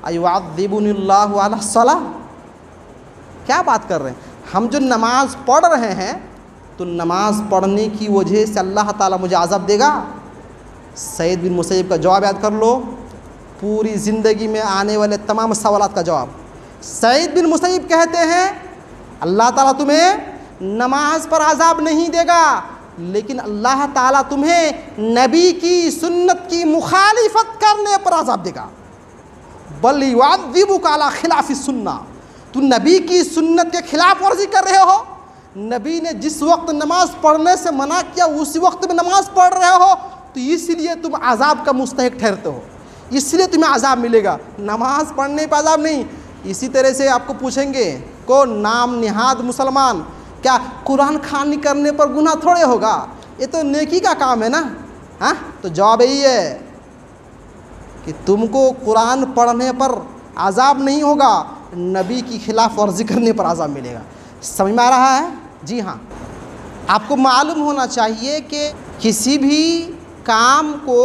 अयुअज़्ज़िबुनिल्लाहु अला सलाह, क्या बात कर रहे हैं? हम जो नमाज़ पढ़ रहे हैं तो नमाज़ पढ़ने की वजह से अल्लाह ताला मुझे अज़ाब देगा? सईद बिन मुसैयब का जवाब याद कर लो, पूरी ज़िंदगी में आने वाले तमाम सवालात का जवाब। सईद बिन मुसैयब कहते हैं अल्लाह ताला तुम्हें नमाज पर अज़ाब नहीं देगा, लेकिन अल्लाह ताला तुम्हें नबी की सुन्नत की मुखालिफत करने पर अज़ाब देगा। बल युअज़्ज़िबुका अला खिलाफ़ि सुन्ना, तू नबी की सुन्नत के खिलाफ वर्जी कर रहे हो। नबी ने जिस वक्त नमाज पढ़ने से मना किया उसी वक्त में नमाज पढ़ रहे हो, तो इसलिए तुम अज़ाब का मुस्तहिक ठहरते हो, इसलिए तुम्हें अज़ाब मिलेगा, नमाज पढ़ने पर अज़ाब नहीं। इसी तरह से आपको पूछेंगे कौन नाम निहाद मुसलमान, क्या कुरान खानी करने पर गुनाह थोड़े होगा, ये तो नेकी का काम है ना? हाँ, तो जवाब यही है कि तुमको कुरान पढ़ने पर अज़ाब नहीं होगा, नबी की खिलाफ वर्जी करने पर अज़ाब मिलेगा। समझ में आ रहा है? जी हाँ। आपको मालूम होना चाहिए कि किसी भी काम को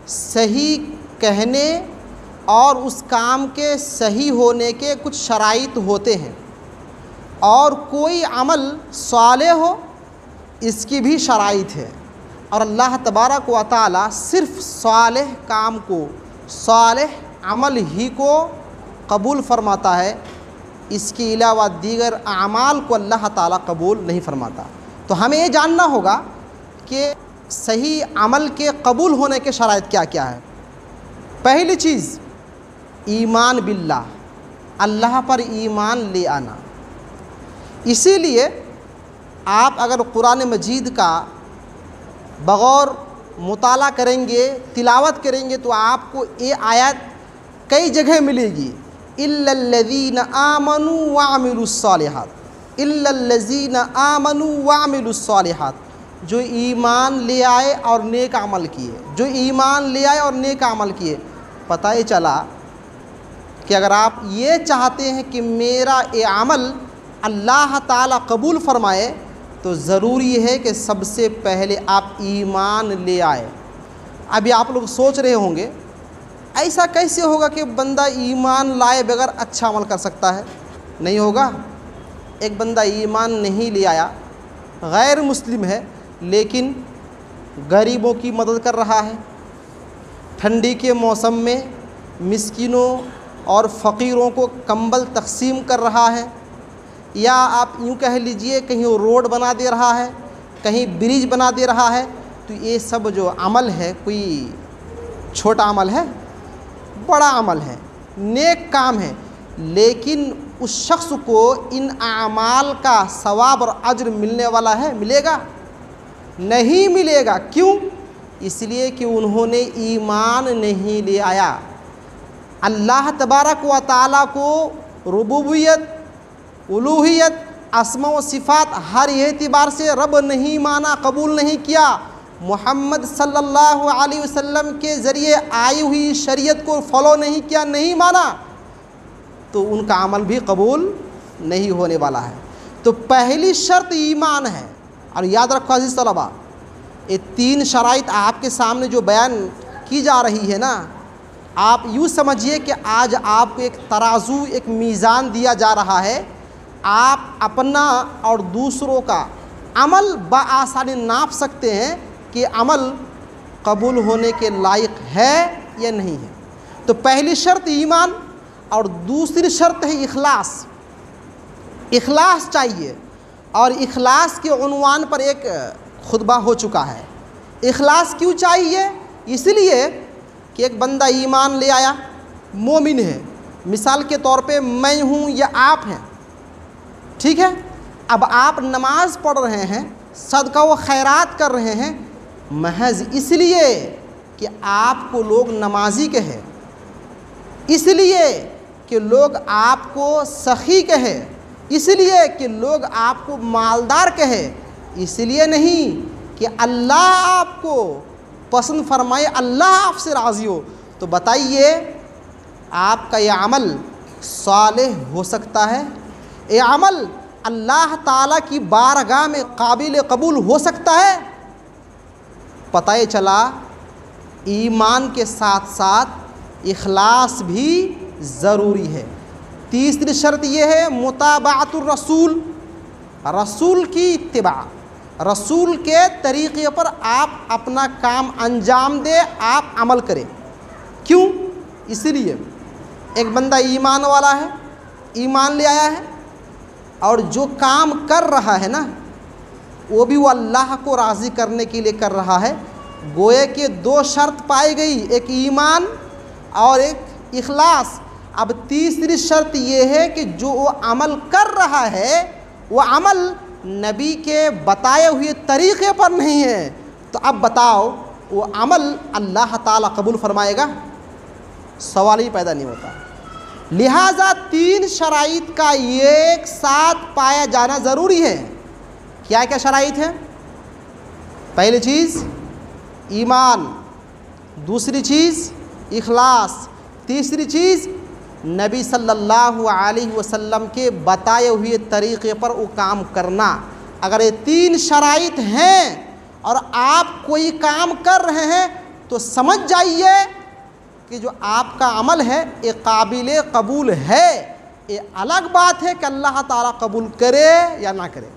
सही कहने और उस काम के सही होने के कुछ शराइत होते हैं, और कोई अमल सालेह हो इसकी भी शराइत है। और अल्लाह तबारक व तआला सिर्फ़ सालेह काम को, सालेह अमल ही को कबूल फरमाता है, इसके अलावा दीगर अमाल को अल्लाह ताला कबूल नहीं फरमाता। तो हमें ये जानना होगा कि सही अमल के कबूल होने के शराइत क्या क्या है। पहली चीज़ ईमान बिल्लाह, अल्लाह पर ईमान ले आना। इसीलिए आप अगर कुरान मजीद का बग़ौर मुताला करेंगे, तिलावत करेंगे, तो आपको ये आयत कई जगह मिलेगी, इल्लल्लज़ीना आमनू व अमिलुस्सालिहात, इल्लल्लज़ीना आमनू व अमिलुस्सालिहात, जो ईमान ले आए और नेक अमल किए, जो ईमान ले आए और नेक अमल किए। पता ही चला कि अगर आप ये चाहते हैं कि मेरा ये अमल अल्लाह ताला कबूल फ़रमाए, तो ज़रूरी है कि सबसे पहले आप ईमान ले आए। अभी आप लोग सोच रहे होंगे ऐसा कैसे होगा कि बंदा ईमान लाए बगैर अच्छा अमल कर सकता है? नहीं होगा। एक बंदा ईमान नहीं ले आया, गैर मुस्लिम है, लेकिन गरीबों की मदद कर रहा है, ठंडी के मौसम में मिस्किनों और फ़कीरों को कंबल तकसीम कर रहा है, या आप यूँ कह लीजिए कहीं वो रोड बना दे रहा है, कहीं ब्रिज बना दे रहा है, तो ये सब जो अमल है कोई छोटा अमल है? बड़ा अमल है, नेक काम है। लेकिन उस शख्स को इन आमाल का सवाब और अज्र मिलने वाला है? मिलेगा? नहीं मिलेगा। क्यों? इसलिए कि उन्होंने ईमान नहीं ले आया। अल्लाह तबारक व ताला को रुबूबियत, उलूहियत, अस्मा व सिफ़ात हर एतिबार से रब नहीं माना, कबूल नहीं किया। मोहम्मद सल्लल्लाहु अलैहि वसल्लम के ज़रिए आई हुई शरीयत को फॉलो नहीं किया, नहीं माना, तो उनका अमल भी कबूल नहीं होने वाला है। तो पहली शर्त ईमान है। और याद रखो अज़ीज़ तलबा, ये तीन शराइत आपके सामने जो बयान की जा रही है ना, आप यूँ समझिए कि आज आपको एक तराजू, एक मीज़ान दिया जा रहा है, आप अपना और दूसरों का अमल बआसानी नाप सकते हैं कि अमल कबूल होने के लायक है या नहीं है। तो पहली शर्त ईमान, और दूसरी शर्त है इखलास। इखलास चाहिए, और इखलास के उन्वान पर एक खुतबा हो चुका है। इखलास क्यों चाहिए? इसलिए कि एक बंदा ईमान ले आया, मोमिन है, मिसाल के तौर पे मैं हूँ या आप हैं, ठीक है। अब आप नमाज पढ़ रहे हैं, सदका व खैरात कर रहे हैं, महज इसलिए कि आपको लोग नमाजी कहे, इसलिए कि लोग आपको सखी कहे, इसलिए कि लोग आपको मालदार कहे, इसलिए नहीं कि अल्लाह आपको पसंद फरमाए, अल्लाह आपसे राज़ी हो। तो बताइए आपका यह अमल सालेह हो सकता है? ये अमल अल्लाह ताला की बारगाह में काबिल कबूल हो सकता है? पता ही चला ईमान के साथ साथ इखलास भी ज़रूरी है। तीसरी शर्त ये है मुताबाअतुर रसूल, रसूल की इत्तिबा, रसूल के तरीक़े पर आप अपना काम अंजाम दें, आप अमल करें। क्यों? इसलिए एक बंदा ईमान वाला है, ईमान ले आया है, और जो काम कर रहा है ना वो भी वो अल्लाह को राज़ी करने के लिए कर रहा है। गोए कि दो शर्त पाई गई, एक ईमान और एक इखलास। अब तीसरी शर्त ये है कि जो वो अमल कर रहा है वो अमल नबी के बताए हुए तरीक़े पर नहीं है, तो अब बताओ वो अमल अल्लाह ताला कबूल फरमाएगा? सवाल ही पैदा नहीं होता। लिहाजा तीन शराइत का एक साथ पाया जाना ज़रूरी है। क्या क्या शराइत है? पहली चीज़ ईमान, दूसरी चीज़ इखलास, तीसरी चीज़ नबी सल्लल्लाहु अलैहि वसल्लम के बताए हुए तरीक़े पर वो काम करना। अगर ये तीन शराइत हैं और आप कोई काम कर रहे हैं तो समझ जाइए कि जो आपका अमल है ये काबिल कबूल है। ये अलग बात है कि अल्लाह ताला कबूल करे या ना करे।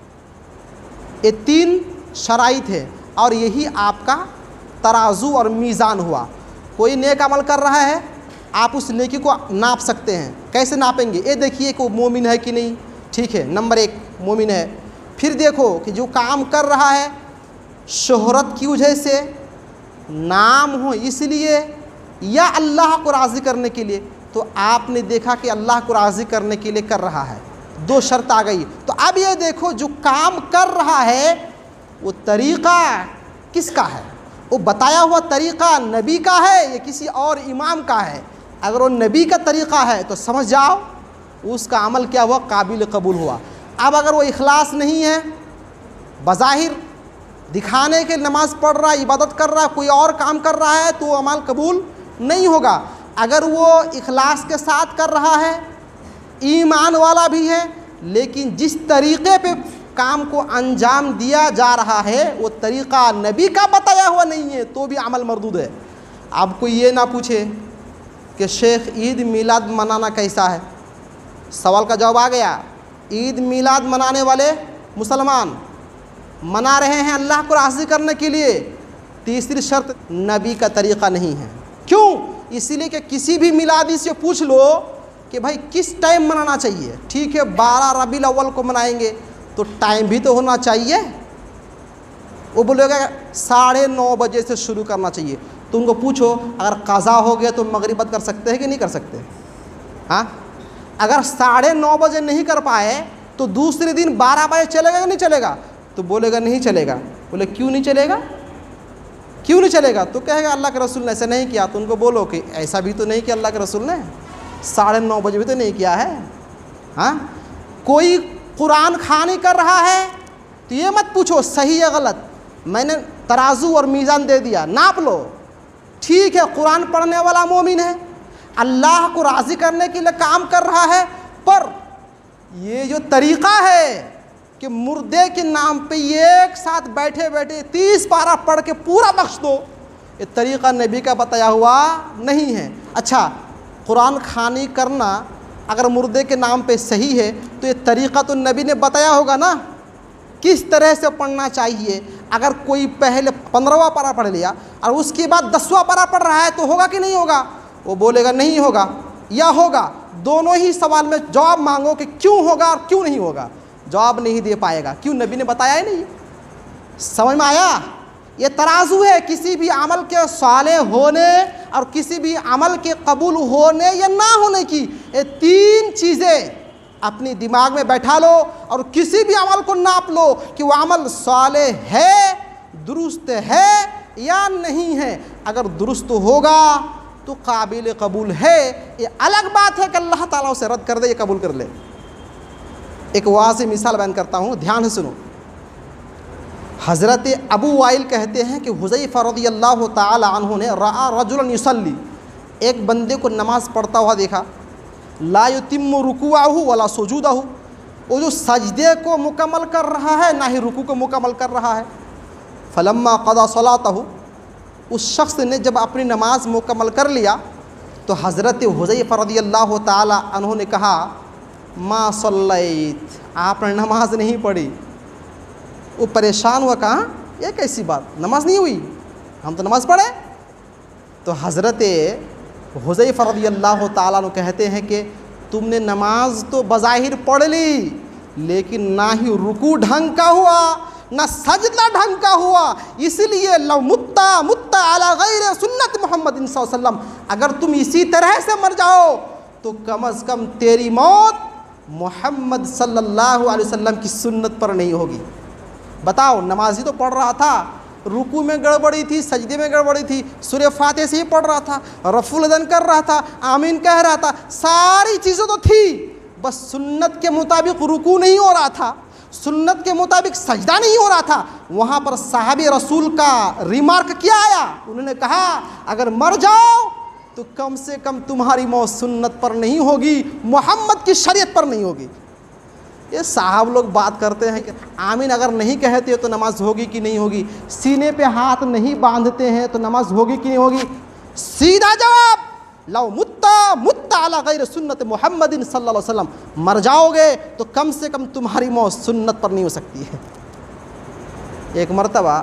ये तीन शराइत है और यही आपका तराजू और मीज़ान हुआ। कोई नेक अमल कर रहा है, आप उस नेकी को नाप सकते हैं। कैसे नापेंगे? ये देखिए कि वो मोमिन है कि नहीं। ठीक है, नंबर एक मोमिन है। फिर देखो कि जो काम कर रहा है शोहरत की वजह से, नाम हो इसलिए, या अल्लाह को राज़ी करने के लिए, तो आपने देखा कि अल्लाह को राज़ी करने के लिए कर रहा है, दो शर्त आ गई। तो अब ये देखो जो काम कर रहा है वो तरीक़ा किसका है? वो बताया हुआ तरीक़ा नबी का है या किसी और इमाम का है? अगर वो नबी का तरीक़ा है तो समझ जाओ उसका अमल क्या हुआ? काबिल कबूल हुआ। अब अगर वो इखलास नहीं है, बज़ाहिर दिखाने के नमाज़ पढ़ रहा है, इबादत कर रहा है, कोई और काम कर रहा है, तो वो अमल कबूल नहीं होगा। अगर वो इखलास के साथ कर रहा है, ईमान वाला भी है, लेकिन जिस तरीक़े पे काम को अंजाम दिया जा रहा है वो तरीक़ा नबी का बताया हुआ नहीं है, तो भी अमल मरदूद है। अब कोई ये ना पूछे कि शेख ईद मिलाद मनाना कैसा है? सवाल का जवाब आ गया। ईद मिलाद मनाने वाले मुसलमान मना रहे हैं अल्लाह को राज़ी करने के लिए। तीसरी शर्त नबी का तरीक़ा नहीं है। क्यों? इसलिए कि किसी भी मिलादी से पूछ लो कि भाई किस टाइम मनाना चाहिए। ठीक है, 12 रबीउल अव्वल को मनाएंगे तो टाइम भी तो होना चाहिए। वो बोलेगा 9:30 बजे से शुरू करना चाहिए। तो उनको पूछो अगर क़ज़ा हो गया तो मगरिबत कर सकते हैं कि नहीं कर सकते? हाँ, अगर 9:30 बजे नहीं कर पाए तो दूसरे दिन 12 बजे चलेगा कि नहीं चलेगा? तो बोलेगा नहीं चलेगा। बोले क्यों नहीं चलेगा? क्यों नहीं चलेगा? तो कहेगा अल्लाह के रसूल ने ऐसा नहीं किया। तो उनको बोलो कि ऐसा भी तो नहीं किया अल्लाह के रसूल ने, 9:30 बजे भी तो नहीं किया है। हाँ, कोई कुरान खानी कर रहा है तो ये मत पूछो सही या गलत, मैंने तराजू और मीज़ान दे दिया, नाप लो। ठीक है, कुरान पढ़ने वाला मोमिन है, अल्लाह को राज़ी करने के लिए काम कर रहा है, पर ये जो तरीक़ा है कि मुर्दे के नाम पे एक साथ बैठे बैठे 30 पारा पढ़ के पूरा बख्श दो, ये तरीक़ा नबी का बताया हुआ नहीं है। अच्छा, कुरान खानी करना अगर मुर्दे के नाम पे सही है तो ये तरीक़ा तो नबी ने बताया होगा ना, किस तरह से पढ़ना चाहिए। अगर कोई पहले 15वां पारा पढ़ लिया और उसके बाद 10वां पारा पढ़ रहा है तो होगा कि नहीं होगा? वो बोलेगा नहीं होगा या होगा। दोनों ही सवाल में जवाब मांगो कि क्यों होगा और क्यों नहीं होगा, जवाब नहीं दे पाएगा। क्यों? नबी ने बताया ही नहीं। समझ में आया? ये तराजू है किसी भी अमल के साले होने और किसी भी अमल के कबूल होने या ना होने की। ये तीन चीज़ें अपनी दिमाग में बैठा लो और किसी भी अमल को नाप लो कि वह अमल साले है, दुरुस्त है या नहीं है। अगर दुरुस्त होगा तो काबिल कबूल है। ये अलग बात है कि अल्लाह ताला उसे रद्द कर दे या कबूल कर ले। एक वाज़ेह मिसाल बयान करता हूँ, ध्यान से सुनो। हज़रत अबू वाइल कहते हैं कि हुज़ैफ़ा रज़ियल्लाहु ताला अन्हु ने रआ रजुलन युसल्ली, एक बंदे को नमाज़ पढ़ता हुआ देखा, ला युतिम्मु रुकुअहु वला सुजूदहु, वो जो सजदे को मुकम्मल कर रहा है ना ही रुकू को मुकम्मल कर रहा है। फलम्मा क़ज़ा सलातहु, उस शख्स ने जब अपनी नमाज मुकम्मल कर लिया, तो हज़रत हुज़ैफ़ा रज़ियल्लाहु ताला अन्हु ने कहा, मा सल्लैत, आपने नमाज नहीं पढ़ी। वो परेशान हुआ, कहा ये कैसी बात, नमाज नहीं हुई, हम तो नमाज़ पढ़े। तो हज़रत हुज़ैफ़ा रज़ियल्लाहु ताला अन्हु कहते हैं कि तुमने नमाज तो बज़ाहिर पढ़ ली, लेकिन ना ही रुकू ढंग का हुआ, ना सजदा ढंग का हुआ। इसलिए लव मुत्ता मुत्ता अला गैर सुन्नत मोहम्मद सल्लल्लाहु अलैहि वसल्लम, अगर तुम इसी तरह से मर जाओ तो कम से कम तेरी मौत मोहम्मद सल्लल्लाहु अलैहि वसल्लम की सुन्नत पर नहीं होगी। बताओ, नमाजी तो पढ़ रहा था, रुकू में गड़बड़ी थी, सजदे में गड़बड़ी थी, सूरह फातिहा से ही पढ़ रहा था, रफ़ुल अदन कर रहा था, आमीन कह रहा था, सारी चीज़ें तो थी, बस सुन्नत के मुताबिक रुकू नहीं हो रहा था, सुन्नत के मुताबिक सजदा नहीं हो रहा था। वहाँ पर साहबे रसूल का रिमार्क क्या आया, उन्होंने कहा अगर मर जाओ तो कम से कम तुम्हारी मौत सुन्नत पर नहीं होगी, मोहम्मद की शरीयत पर नहीं होगी। ये साहब लोग बात करते हैं कि आमीन अगर नहीं कहते हो तो नमाज होगी कि नहीं होगी, सीने पे हाथ नहीं बांधते हैं तो नमाज होगी कि नहीं होगी। सीधा जवाब, लव मुत्ता मुत्ता अला गैर सुन्नत मोहम्मदिन सल्लल्लाहु अलैहि वसल्लम, मर जाओगे तो कम से कम तुम्हारी मौत सुन्नत पर नहीं हो सकती है। एक मरतबा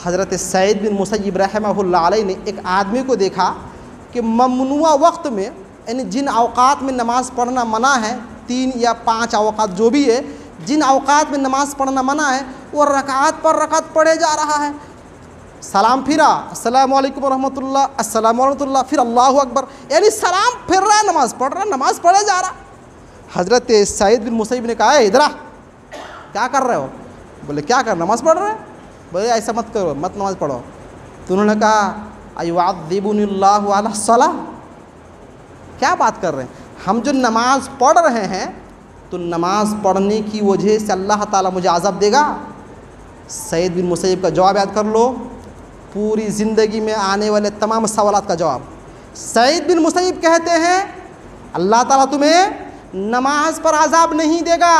हज़रत सईद बिन मुसय्यिब रहमतुल्लाह अलैह ने एक आदमी को देखा कि ममनुआ वक्त में, यानी जिन अवकात में नमाज पढ़ना मना है, 3 या 5 अवकात जो भी है, जिन अवकात में नमाज पढ़ना मना है, वो रकात पर रकात पढ़े जा रहा है। सलाम फिरा, अस्सलामु अलैकुम रहमतुल्लाह, अस्सलामु रहमतुल्लाह, फिर अल्लाहु अकबर, यानी सलाम फिर रहा है, नमाज पढ़ रहा, नमाज पढ़े जा रहा। हज़रत सईद बिन मुसय्यिब ने कहा, इधर आ, क्या कर रहे हो? बोले क्या कर, नमाज पढ़ रहे हैं। बोले ऐसा मत करो, मत नमाज पढ़ो। तो उन्होंने कहा, अयुअज़्ज़िबुनिल्लाहु अला सलाह, क्या बात कर रहे हैं, हम जो नमाज पढ़ रहे हैं तो नमाज पढ़ने की वजह से अल्लाह ताला मुझे अज़ाब देगा। सईद बिन मुसय्यिब का जवाब याद कर लो, पूरी ज़िंदगी में आने वाले तमाम सवालात का जवाब। सईद बिन मुसय्यिब कहते हैं, अल्लाह ताला तुम्हें नमाज पर अज़ाब नहीं देगा,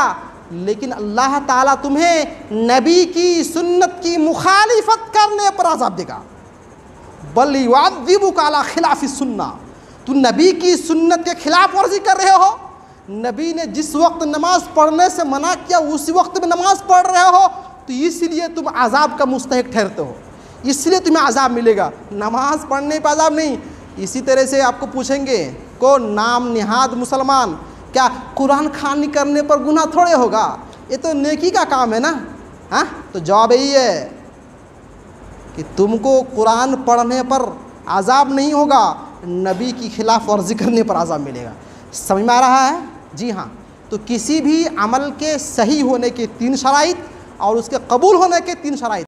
लेकिन अल्लाह ताला तुम्हें नबी की सुन्नत की मुखालिफत करने पर अज़ाब देगा। बल युअज़्ज़िबुका अला खिलाफ़ि सुन्ना, तू नबी की सुन्नत के खिलाफ वर्जी कर रहे हो। नबी ने जिस वक्त नमाज पढ़ने से मना किया उसी वक्त में नमाज पढ़ रहे हो, तो इसलिए तुम अज़ाब का मुस्तहिक ठहरते हो, इसलिए तुम्हें अज़ाब मिलेगा, नमाज पढ़ने पर अज़ाब नहीं। इसी तरह से आपको पूछेंगे को नाम निहाद मुसलमान, क्या कुरान खानी करने पर गुनाह थोड़े होगा, ये तो नेकी का काम है ना। हाँ, तो जवाब यही है कि तुमको कुरान पढ़ने पर अज़ाब नहीं होगा, नबी की खिलाफ वर्जी करने पर अज़ाब मिलेगा। समझ में आ रहा है? जी हाँ। तो किसी भी अमल के सही होने के 3 शराइत और उसके कबूल होने के 3 शराइत।